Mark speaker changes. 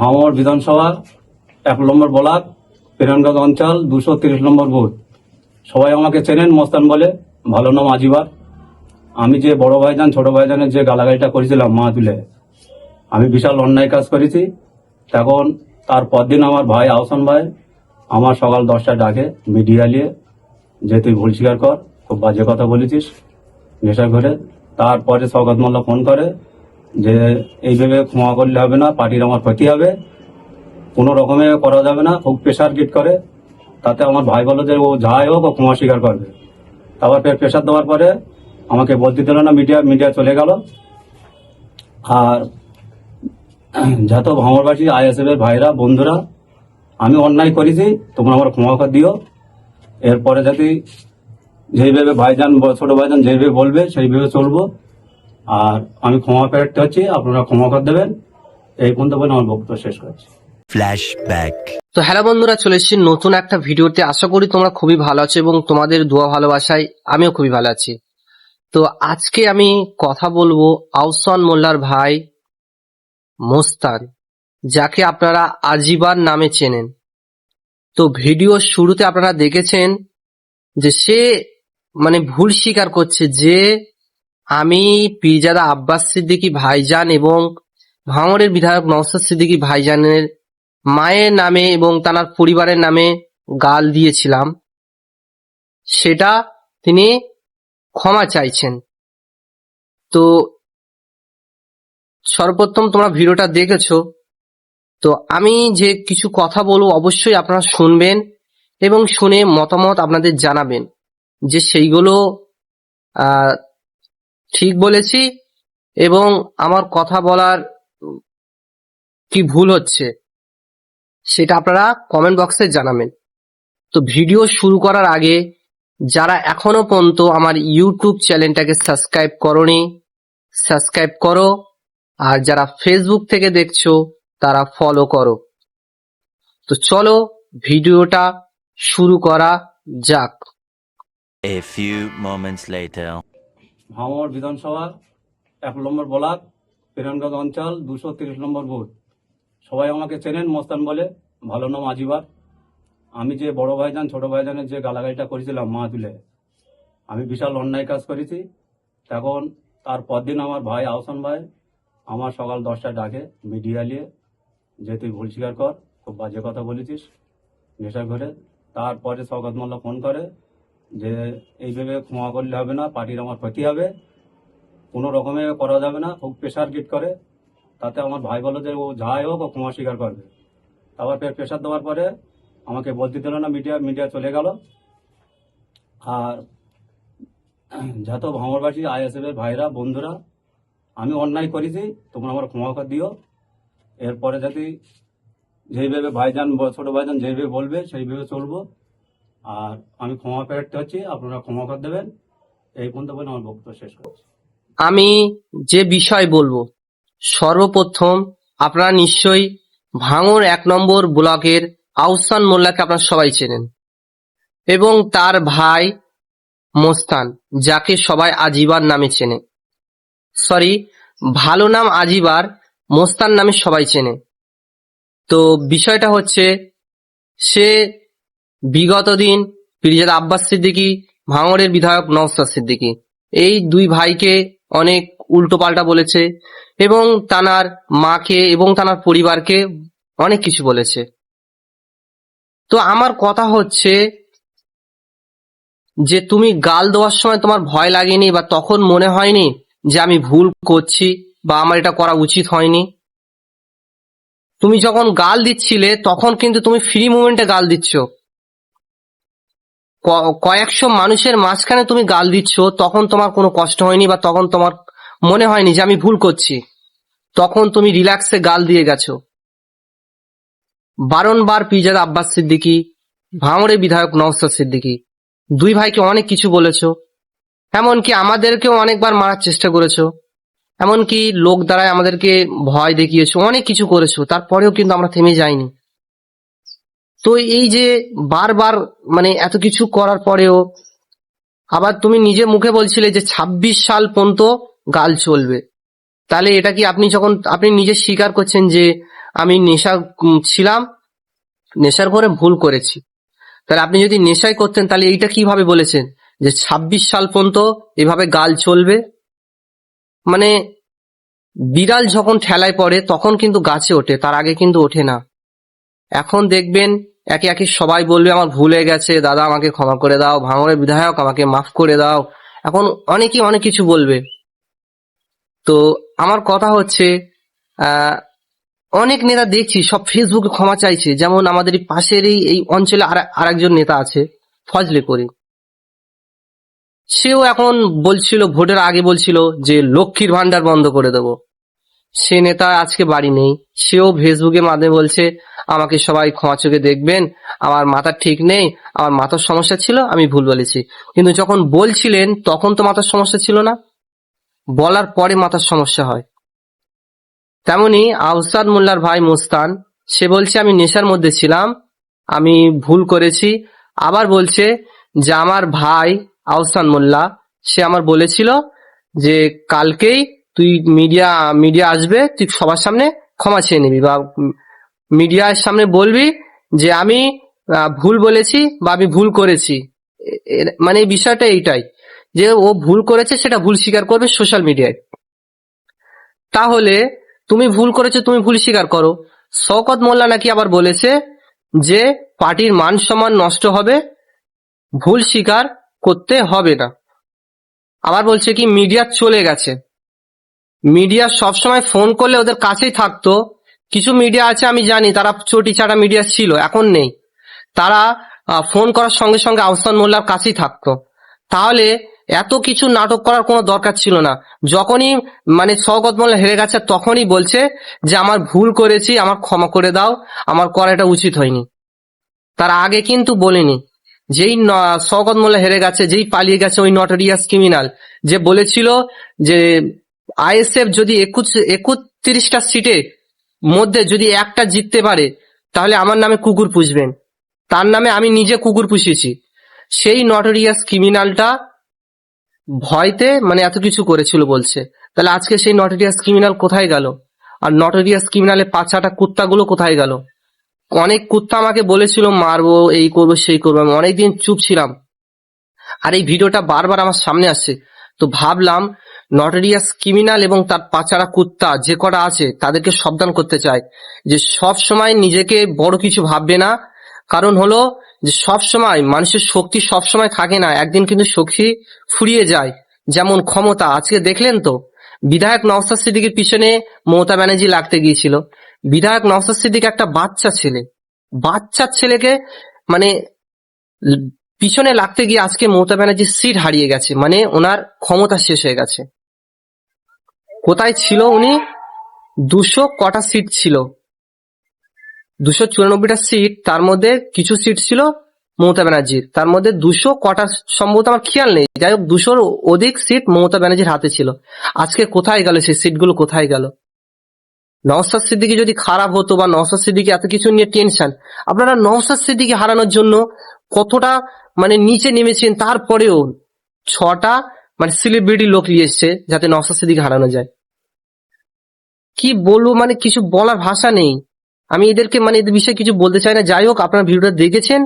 Speaker 1: ভাঙড় বিধানসভা 1 নম্বর ব্লক, হিরণগঞ্জ অঞ্চল, 230 নম্বর বুথ। সবাই আমাকে চেনেন মস্তান বলে, ভালো নাম আজিবার। আমি যে বড় ভাইজান ছোট ভাইজানের যে গালাগালিটা করেছিলাম মা তুলে, আমি বিশাল অন্যায় কাজ করেছি। তখন তার পরদিন আমার ভাই আহসান ভাই আমার সকাল 10টায় ডাকে মিডিয়া নিয়ে, যে তুই ভুল স্বীকার কর, খুব বাজে কথা বলেছিস নেশা করে। তারপরে শওকত মোল্লা ফোন করে যে এইভাবে ক্ষমা করলে হবে না, পার্টির আমার ক্ষতি হবে, কোনো রকমে করা যাবে না, খুব প্রেশার গিট করে। তাতে আমার ভাই বললো যে ও যাই হোক ও ক্ষমা স্বীকার করবে। তারপর প্রেশার দেওয়ার পরে আমাকে বলতে দিল না, মিডিয়া চলে গেল। আর যত ভাঙড়বাসী আইএসএফ এর ভাইরা বন্ধুরা, আমি অন্যায় করেছি, তোমরা আমার ক্ষমা করে দিও। এরপরে যদি যেইভাবে ভাইজান ছোট ভাইজান যেইভাবে বলবে সেইভাবে চলবো। আর আমি ক্ষমা প্রার্থী হচ্ছি, আপনারা ক্ষমা করে দেবেন। এই পর্যন্ত বলে আমার বক্তব্য শেষ করছি।
Speaker 2: ফ্ল্যাশব্যাক।
Speaker 3: তো হ্যালো বন্ধুরা, চলে এসেছি নতুন একটা ভিডিওতে। আশা করি তোমরা খুবই ভালো আছো এবং তোমাদের দোয়া ভালোবাসায় আমিও খুবই ভালো আছি। তো আজকে আমি কথা বলবো আহসান মোল্লার ভাই মোস্তান, যাকে আপনারা আজিবার নামে চেনেন। তো ভিডিওর শুরুতে আপনারা দেখেছেন যে সে ভুল স্বীকার করছে যে আমি পীরজাদা আব্বাস সিদ্দিকী ভাইজান এবং ভাঙড়ের বিধায়ক নওশাদ সিদ্দিকী ভাইজানের মায়ের নামে এবং তার পরিবারের নামে গাল দিয়েছিলাম, সেটা তিনি ক্ষমা চাইছেন। তো সর্বপ্রথম তোমরা ভিডিওটা দেখেছো, তো আমি যে কিছু কথা বলবো অবশ্যই আপনারা শুনবেন এবং শুনে মতামত আপনাদের জানাবেন যে সেইগুলো ঠিক বলেছি এবং আমার কথা বলার কি ভুল হচ্ছে সেটা আপনারা কমেন্ট বক্সে জানাবেন। তো ভিডিও শুরু করার আগে যারা এখনো পর্যন্ত আমার ইউটিউব চ্যানেলটাকে সাবস্ক্রাইব করোনি, সাবস্ক্রাইব করো। আর যারা ফেসবুক থেকে দেখছো তারা ফলো করো। তো চলো ভিডিওটা শুরু করা যাক।
Speaker 2: A few moments later.
Speaker 1: ভাঙড় বিধানসভা 1 নম্বর ব্লক, হিরণগঞ্জ অঞ্চল, 230 নম্বর বুথ। সবাই আমাকে চেনেন মস্তান বলে, ভালো নাম আজিবার। আমি যে বড় ভাইজান ছোট ভাইজানের যে গালাগালিটা করেছিলাম মা তুলে, আমি বিশাল অন্যায় কাজ করেছি। তখন তার পরদিন আমার ভাই আহসান ভাই আমার সকাল 10টায় ডাকে মিডিয়া নিয়ে, যে তুই ভুল স্বীকার কর, খুব বাজে কথা বলেছিস নেশা করে। তারপরে শওকত মোল্লা ফোন করে যে এইভাবে ক্ষমা করলে হবে না, পার্টির আমার ক্ষতি হবে, কোনো রকমে করা যাবে না, খুব প্রেশার গিট করে। তাতে আমার ভাই বললো যে ও যাই হোক ও ক্ষমা স্বীকার করবে। তারপর প্রেশার দেওয়ার পরে আমাকে বলতে দিল না, মিডিয়া চলে গেল। আর যত ভাঙড়বাসী আইএসএফ এর ভাইরা বন্ধুরা, আমি অন্যায় করেছি, তোমরা আমার ক্ষমা করে দিও। এরপরে যদি যেইভাবে ভাইজান ছোট ভাইজান যেইভাবে বলবে সেইভাবে চলবো। আর আমি ক্ষমা প্রার্থী হচ্ছি, আপনারা ক্ষমা করে দেবেন। এই পর্যন্ত বলে আমার বক্তব্য শেষ করছি।
Speaker 3: আমি যে বিষয় বলবো, সর্বপ্রথম আপনারা নিশ্চয়ই ভাঙড় 1 নম্বর ব্লকের আহসান মোল্লাকে আপনারা সবাই চেনেন এবং তার ভাই মোস্তান, যাকে সবাই আজিবার নামে চেনে। সরি, ভালো নাম আজিবার, মোস্তান নামে সবাই চেনে। তো বিষয়টা হচ্ছে, সে বিগত দিন পীরজাদা আব্বাস সিদ্দিকী, ভাঙড়ের বিধায়ক নওশাদ সিদ্দিকী, এই দুই ভাইকে অনেক উল্টো পাল্টা বলেছে এবং তানার মাকে এবং তানার পরিবারকে অনেক কিছু বলেছে। তো আমার কথা হচ্ছে যে তুমি গাল দেওয়ার সময় তোমার ভয় লাগেনি বা তখন মনে হয়নি যে আমি ভুল করছি বা আমার এটা করা উচিত হয়নি? তুমি যখন গাল দিচ্ছিলে তখন কিন্তু তুমি ফ্রি মুভমেন্টে গাল দিচ্ছ, কয়েকশো মানুষের মাঝখানে তুমি গাল দিচ্ছ, তখন তোমার কোনো কষ্ট হয়নি বা তখন তোমার মনে হয়নি যে আমি ভুল করছি, তখন তুমি রিল্যাক্সে গাল দিয়ে গেছো। বারংবার পীরজাদা আব্বাস সিদ্দিকী, ভাঙড়ের বিধায়ক নওশাদ সিদ্দিকী, দুই ভাইকে অনেক কিছু বলেছো, এমনকি আমাদেরকেও অনেকবার মারার চেষ্টা করেছো, এমনকি লোক দ্বারায় আমাদেরকে ভয় দেখিয়েছো, অনেক কিছু করেছো, তারপরেও কিন্তু আমরা থেমে যাইনি। তো এই যে বারবার এত কিছু করার পরেও আবার তুমি নিজে মুখে বলছিলে যে 26 সাল পর্যন্ত গাল চলবে, তাহলে এটা কি আপনি নিজে স্বীকার করছেন যে আমি ছিলাম, নেশার করে ভুল করেছি। তাহলে আপনি যদি নেশাই করতেন তাহলে এইটা কিভাবে বলেছেন যে 26 সাল পর্যন্ত এভাবে গাল চলবে? মানে বিড়াল যখন ঠেলায় পড়ে তখন কিন্তু গাছে ওঠে, তার আগে কিন্তু ওঠে না। এখন দেখবেন একে একে সবাই বলবে আমার ভুল হয়ে গেছে, দাদা আমাকে ক্ষমা করে দাও, ভাঙড়ের বিধায়ক আমাকে মাফ করে দাও। এখন অনেকেই অনেক কিছু বলবে। তো আমার কথা হচ্ছে, আহ অনেক নেতা দেখছি সব ফেসবুকে ক্ষমা চাইছে। যেমন আমাদের এই পাশের এই অঞ্চলে আরেকজন নেতা আছে, ফজলে করিম। সেও এখন বলছিল, ভোটের আগে বলছিল যে লক্ষ্মীর ভান্ডার বন্ধ করে দেবো। সে নেতা আজকে বাড়ি নেই, সেও ফেসবুকের মাধ্যমে বলছে আমাকে সবাই ক্ষমা চোখে দেখবেন, আমার মাথার ঠিক নেই, আমার মাথার সমস্যা ছিল, আমি ভুল বলেছি। কিন্তু যখন বলছিলেন তখন তো মাথার সমস্যা ছিল না, বলার পরে মাথার সমস্যা হয়। তেমনি আহসান মোল্লার ভাই মোস্তান, সে বলছে আমি নেশার মধ্যে ছিলাম, আমি ভুল করেছি। আবার বলছে যে আমার ভাই আহসান মোল্লা, সে আমার বলেছিল যে কালকেই তুই মিডিয়া আসবে, তুই সবার সামনে ক্ষমা চেয়ে নিবি বা মিডিয়ার সামনে বলবি যে আমি ভুল বলেছি বা আমি ভুল করেছি। মানে এই বিষয়টা এইটাই যে ও ভুল করেছে, সেটা ভুল স্বীকার করবে সোশ্যাল মিডিয়ায়। তাহলে তুমি ভুল করেছো, তুমি ভুল স্বীকার করো। শওকত মোল্লা নাকি আবার বলেছে যে পার্টির মান সম্মান নষ্ট হবে, ভুল স্বীকার করতে হবে না। আবার বলছে কি মিডিয়া চলে গেছে, মিডিয়া সবসময় ফোন করলে ওদের কাছেই থাকতো। কিছু মিডিয়া আছে আমি জানি তারা চটি চাটা মিডিয়া ছিল, এখন নেই। তারা ফোন করার সঙ্গে সঙ্গে আহসান মোল্লার কাছেই থাকতো। তাহলে এত কিছু নাটক করার কোনো দরকার ছিল না। যখনই মানে শওকত মোল্লা হেরে গেছে তখনই বলছে যে আমার ভুল করেছি, আমার ক্ষমা করে দাও, আমার করাটা উচিত হয়নি। তার আগে কিন্তু বলেনি। যেই শওকত মোল্লা হেরে গেছে, যেই পালিয়ে গেছে ওই নটোরিয়াস ক্রিমিনাল, যে বলেছিল যে আইএসএফ যদি 31টা সিটের মধ্যে যদি একটা জিততে পারে তাহলে আমার নামে কুকুর পুষবেন। তার নামে আমি নিজে কুকুর পুষিয়েছি। সেই নটোরিয়াস ক্রিমিনালটা ভয়তে মানে এত কিছু করেছিল বলছে। তাহলে আজকে সেই নটোরিয়াস ক্রিমিনাল কোথায় গেল? আর নটোরিয়াস ক্রিমিনালের পাঁচাটা কুত্তাগুলো কোথায় গেল? অনেক কুত্তা আমাকে বলেছিল মারবো, এই করবো সেই করবো, আমি অনেকদিন চুপ ছিলাম। আর এই ভিডিওটা বারবার আমার সামনে আসছে, তো ভাবলাম নটোরিয়াস ক্রিমিনাল এবং তার পাচারা কুত্তা যে কটা আছে তাদেরকে সাবধান করতে চাই যে সব সময় নিজেকে বড় কিছু ভাববে না। কারণ হলো যে সব সময় মানুষের শক্তি সব সময় থাকে না, একদিন কিন্তু শক্তি ফুরিয়ে যায়। যেমন ক্ষমতা, আজকে দেখলেন তো বিধায়ক নওশাদ সিদ্দিকীর পিছনে মমতা ব্যানার্জি লাগতে গিয়েছিল। বিধায়ক নওশাদ সিদ্দিক একটা বাচ্চা ছেলেকে মানে পিছনে লাগতে গিয়ে আজকে মমতা ব্যানার্জির সিট হারিয়ে গেছে, মানে ওনার ক্ষমতা শেষ হয়ে গেছে। কোথায় ছিল উনি? 200 কটা সিট ছিল, 294টা সিট, তার মধ্যে কিছু সিট ছিল মমতা ব্যানার্জির, তার মধ্যে 200 কটা সম্ভবত আমার খেয়াল নেই, যাই হোক 200-র অধিক সিট মমতা ব্যানার্জির হাতে ছিল। আজকে কোথায় গেল সেই সিটগুলো, কোথায় গেল? নওশাদ সিদ্দিকী যদি খারাপ হতো বা নওশাদ সিদ্দিকী এত কিছু নিয়ে টেনশন, আপনারা নওশাদ সিদ্দিকী হারানোর জন্য কতটা মানে নিচে নেমেছেন, তারপরেও 6টা মানে সেলিব্রিটি লোক নিয়ে এসছে যাতে নওশাদ সিদ্দিকী হারানো যায়। কি বলবো, মানে কিছু বলার ভাষা নেই। আমি এদেরকে মানে এদের বিষয়ে কিছু বলতে চাই না। যাই হোক, আপনারা ভিডিওটা দেখেছেন,